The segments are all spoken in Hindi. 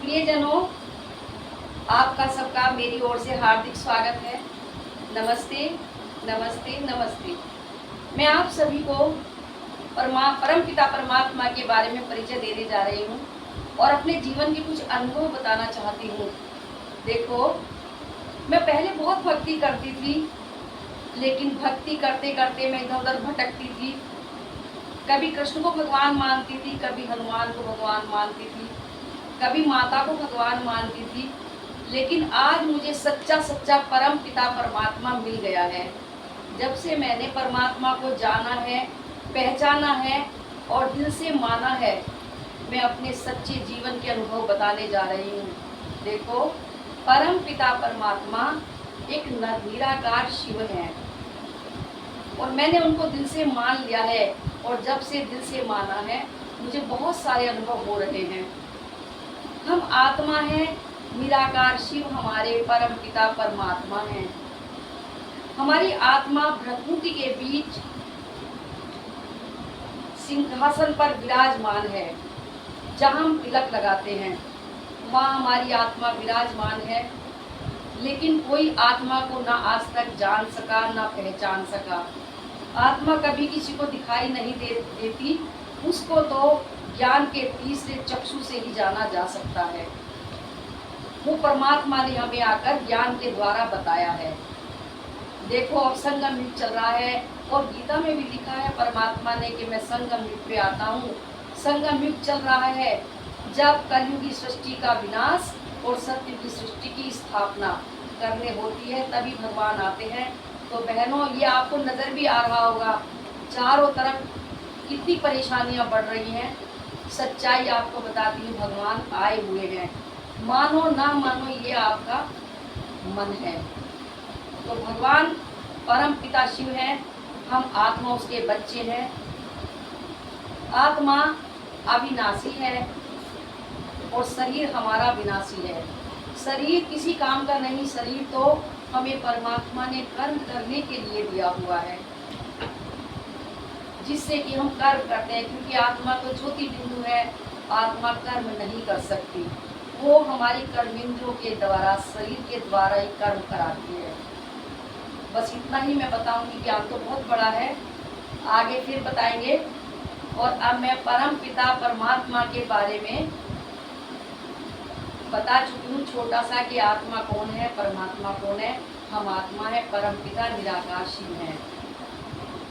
प्रियजनों, आपका सबका मेरी ओर से हार्दिक स्वागत है। नमस्ते नमस्ते नमस्ते। मैं आप सभी को परमपिता परमात्मा के बारे में परिचय देने जा रही हूँ और अपने जीवन के कुछ अनुभव बताना चाहती हूँ। देखो, मैं पहले बहुत भक्ति करती थी, लेकिन भक्ति करते करते मैं इधर उधर भटकती थी। कभी कृष्ण को भगवान मानती थी, कभी हनुमान को भगवान मानती थी, कभी माता को भगवान मानती थी। लेकिन आज मुझे सच्चा सच्चा परम पिता परमात्मा मिल गया है। जब से मैंने परमात्मा को जाना है, पहचाना है और दिल से माना है, मैं अपने सच्चे जीवन के अनुभव बताने जा रही हूँ। देखो, परम पिता परमात्मा एक निराकार शिव है और मैंने उनको दिल से मान लिया है। और जब से दिल से माना है, मुझे बहुत सारे अनुभव हो रहे हैं। हम आत्मा हैं, निराकार शिव हमारे परम पिता परमात्मा हैं। हमारी आत्मा प्रकृति के बीच सिंहासन पर विराजमान है। जहाँ हम तिलक लगाते हैं, वहाँ हमारी आत्मा विराजमान है। लेकिन कोई आत्मा को ना आज तक जान सका, ना पहचान सका। आत्मा कभी किसी को दिखाई नहीं देती, उसको तो ज्ञान के तीसरे चक्षु से ही जाना जा सकता है। वो परमात्मा ने हमें आकर ज्ञान के द्वारा बताया है। देखो, अब संगम युग चल रहा है और गीता में भी लिखा है परमात्मा ने कि मैं संगम युग पे आता हूँ। संगम युग चल रहा है जब कलयुगी सृष्टि का विनाश और सत्य की सृष्टि की स्थापना करने होती है, तभी भगवान आते हैं। तो बहनों, ये आपको नज़र भी आ रहा होगा, चारों तरफ कितनी परेशानियां बढ़ रही हैं। सच्चाई आपको बताती हूँ, भगवान आए हुए हैं। मानो ना मानो, ये आपका मन है। तो भगवान परम पिता शिव है, हम आत्मा उसके बच्चे हैं। आत्मा अविनाशी है और शरीर हमारा विनाशी है। शरीर किसी काम का नहीं, शरीर तो हमें परमात्मा ने कर्म करने के लिए दिया हुआ है, जिससे कि हम कर्म करते हैं। क्योंकि आत्मा तो ज्योति बिंदु है, आत्मा कर्म नहीं कर सकती। वो हमारी कर्मेंद्रियों के द्वारा, शरीर के द्वारा ही कर्म कराती है। बस इतना ही मैं बताऊंगी। ज्ञान तो बहुत बड़ा है, आगे फिर बताएंगे। और अब मैं परम पिता परमात्मा के बारे में बता चुकी हूँ छोटा सा कि आत्मा कौन है, परमात्मा कौन है। हम आत्मा है, परम पिता निराकार शिव है।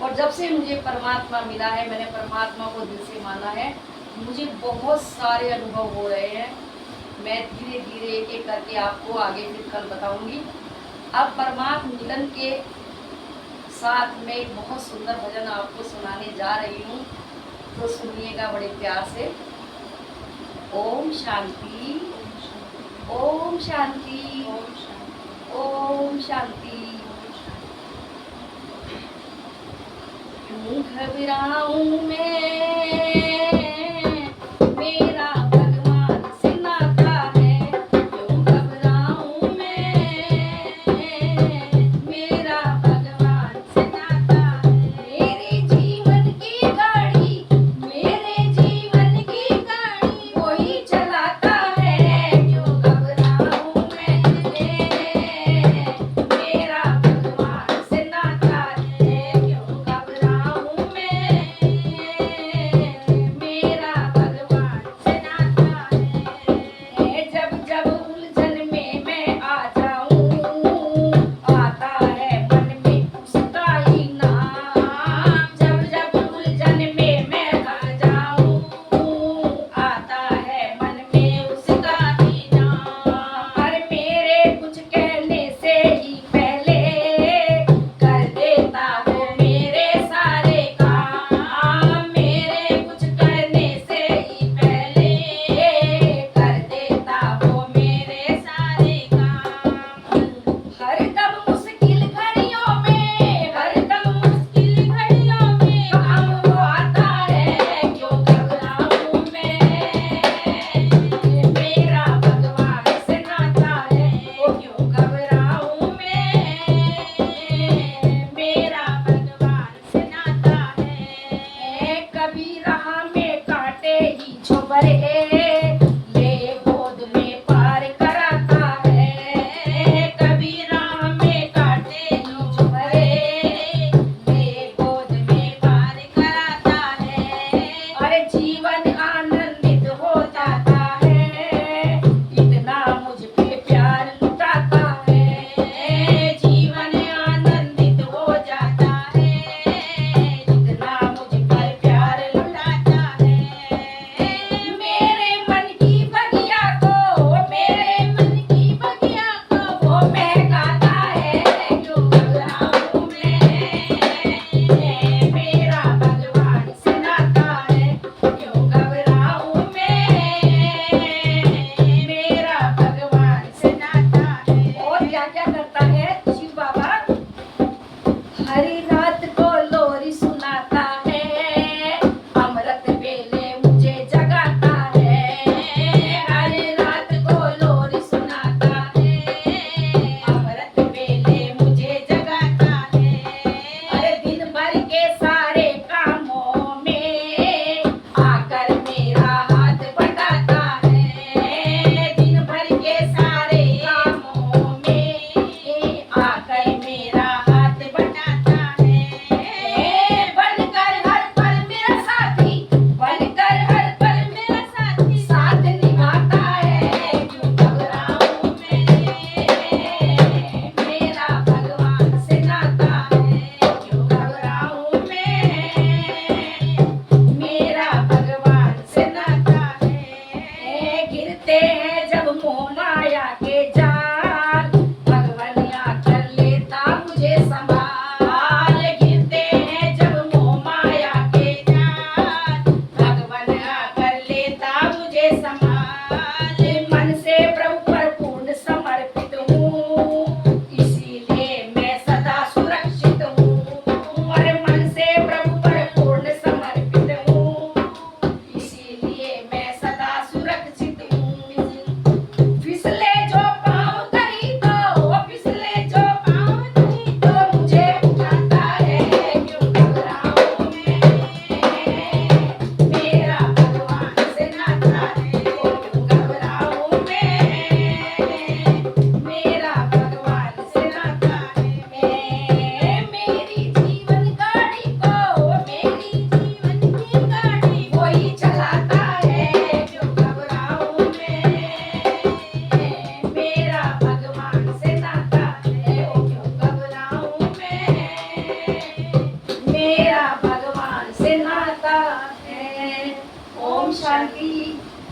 और जब से मुझे परमात्मा मिला है, मैंने परमात्मा को दिल से माना है, मुझे बहुत सारे अनुभव हो रहे हैं। मैं धीरे धीरे एक एक करके आपको आगे फिर कल बताऊंगी। अब परमात्मा मिलन के साथ में एक बहुत सुंदर भजन आपको सुनाने जा रही हूँ, तो सुनिएगा बड़े प्यार से। ओम शांति, ओम शांति, ओम शांति। क्यों घबराऊं मैं, मेरा भगवान से नाता है। क्यों घबराऊं मैं, मेरा भगवान से नाता है। मेरे जीवन की गाड़ी, मेरे जीवन की गाड़ी वही चलाता है। क्यों घबराऊं मैं, मेरा भगवान से नाता है। क्यों घबराऊं मैं, ओम शांति।